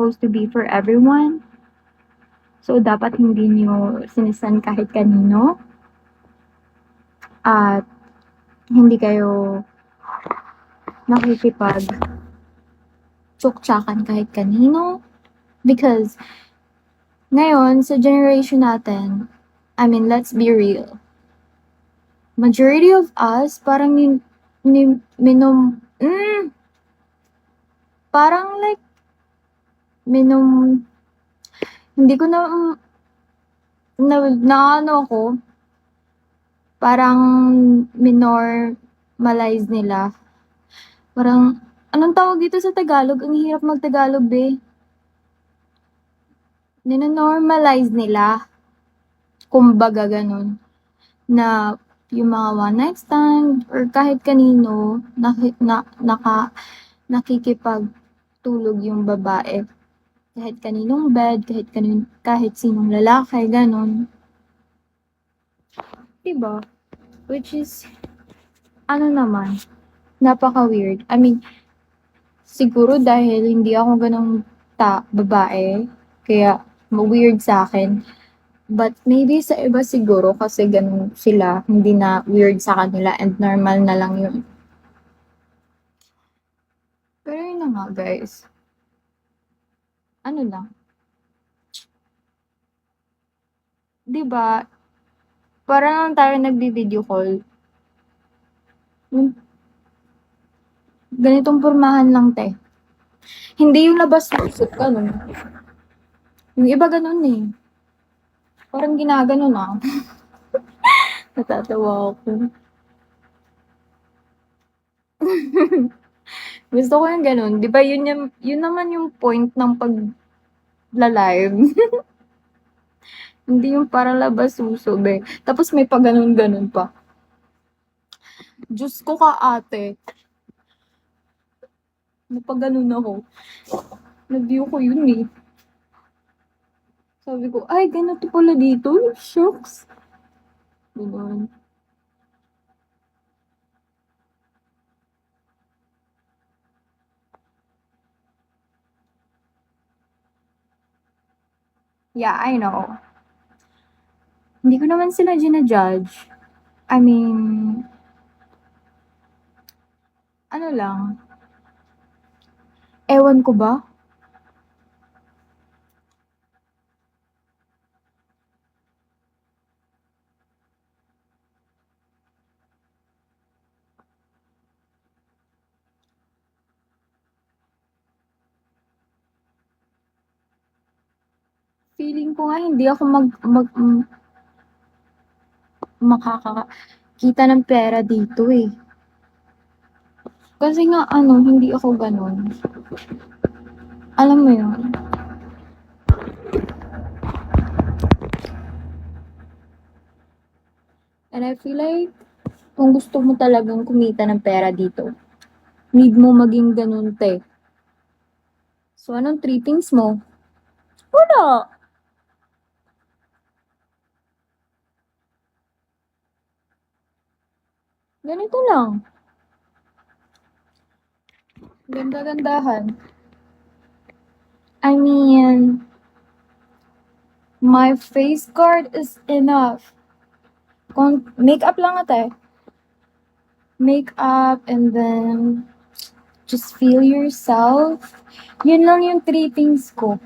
supposed to be for everyone. So, dapat hindi niyo sinisan kahit kanino at hindi kayo nakikipag-tsuktsakan kahit kanino. Because ngayon, sa generation natin, I mean, let's be real. Majority of us, parang parang like, minom, hindi ko na ano ako, parang minormalize nila. Parang, anong tawag dito sa Tagalog? Ang hirap mag-Tagalog, be. Ninonormalize nila, kumbaga ganun, na yung mga one night stand or kahit kanino nakikipagtulog yung babae. Kahit kaninong bed, kahit sinong lalaki, ganun. 'Di ba? Which is, ano naman, napaka-weird. I mean, siguro dahil hindi ako ganong babae, kaya weird sa akin. But maybe sa iba siguro kasi ganun sila, hindi na weird sa kanila and normal na lang yun. Pero yun na nga guys, ano lang, 'di ba? Parang tayo nagvi-video call. Ganitong pormahan lang te. Hindi yung labas pusot ganun. Yung iba ganun eh. Parang ginagano na. Natatawa ako. Gusto ko yung ganun. Di ba yun naman yung point ng pag-live. Hindi yung para labas suso, be. Tapos may pa ganun-ganun pa. Diyos ko ka ate. Napaganon ako. Nag-view ko yun eh. Sabi ko, ay, ganito pala dito. Shucks. Ganun. Yeah, I know. Hindi ko naman sila gina-judge. I mean, ano lang. Ewan ko ba? Feeling ko nga hindi ako makakakita ng pera dito eh. Kasi nga ano, hindi ako ganun. Alam mo yun? And I feel like, kung gusto mo talagang kumita ng pera dito, need mo maging ganun te. So, anong trippings mo? Wala. Ganito lang. Ganda-gandahan. I mean, my face card is enough. Makeup lang ate. Makeup and then just feel yourself. Yun lang yung three things ko.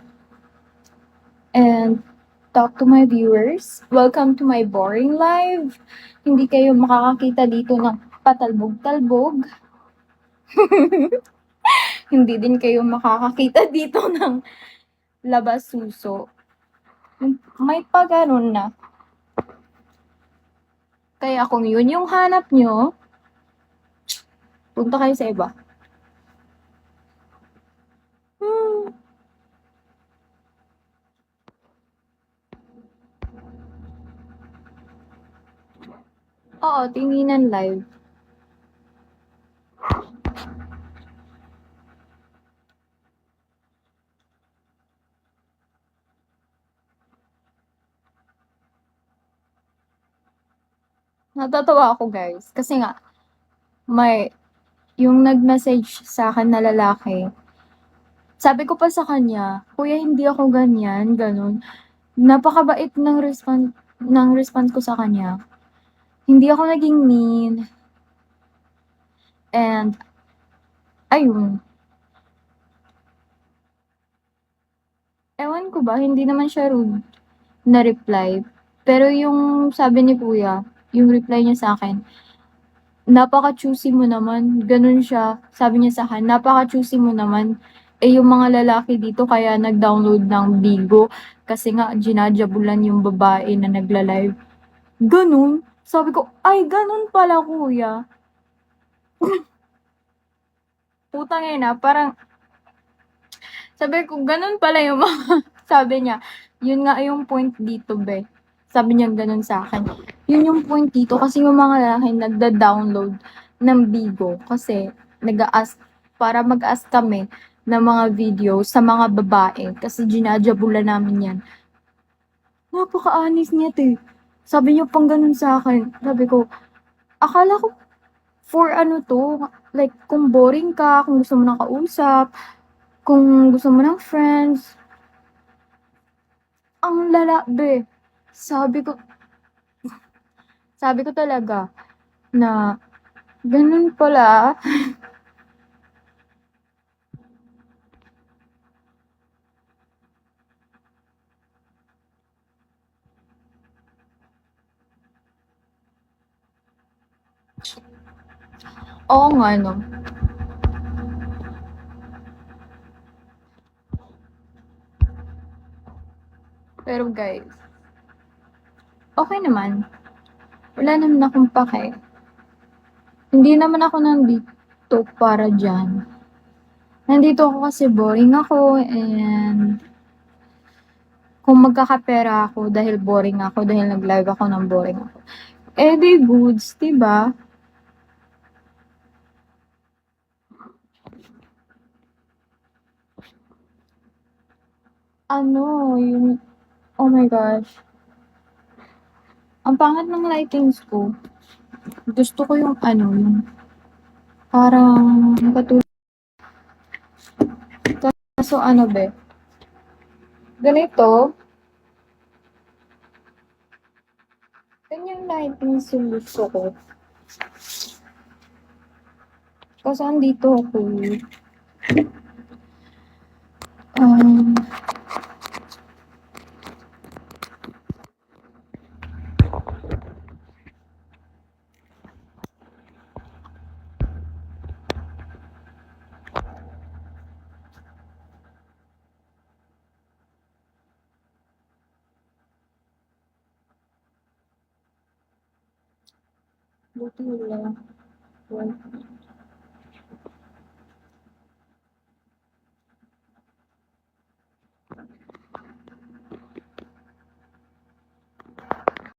And talk to my viewers. Welcome to my boring live. Hindi kayo makakakita dito ng patalbog-talbog. Hindi din kayo makakakita dito ng labas suso. May pa ganun na. Kaya kung yun yung hanap nyo, punta kayo sa iba. Oo, tinginan live. Natatawa ako guys. Kasi nga, yung nag-message sa akin na lalaki, Sabi ko pa sa kanya, "Kuya hindi ako ganyan," gano'n. Napakabait ng response ko sa kanya. Hindi ako naging mean and ayun. Ewan ko ba, hindi naman siya rude na reply. Pero yung sabi ni kuya, yung reply niya sa'kin, "Napaka-choosy mo naman." Gano'n siya, sabi niya sa'kin, "Napaka-choosy mo naman. Eh, yung mga lalaki dito kaya nag-download ng Bigo kasi nga jinajjabulan yung babae na nagla-live." Gano'n. Sabi ko, "Ay gano'n pala kuya." Putang ina, parang sabi ko, "Gano'n pala yung mga" sabi niya, "Yun nga yung point dito be." Sabi niya gano'n sa'kin. "Yun yung point dito kasi yung mga lalaki nagda-download ng Bigo kasi nag-a-ask para mag-ask kami ng mga video sa mga babae kasi jinajjabulan namin 'yan." Napaka-honest niya 'te. Sabi niya pang gano'n sa'kin. Sabi ko, akala ko for ano 'to, like kung boring ka, kung gusto mo ng kausap, kung gusto mo ng friends. Ang lala be. Sabi ko sabi ko talaga na gano'n pala. Oo nga 'no. Pero guys, okey naman. Wala naman akong pake. Hindi naman ako nandito para diyan. Nandito ako kasi boring ako and kung magkakapera ako dahil boring ako, dahil nag-live ako ng boring ako, eh, di goods, 'di ba? Ano, yung oh my gosh, ang pangit ng lightings ko. Gusto ko yung ano, yung parang kaso ano be, ganito, ganyang lightings yung gusto ko. Kaso andito ako, um, buti wala. Well,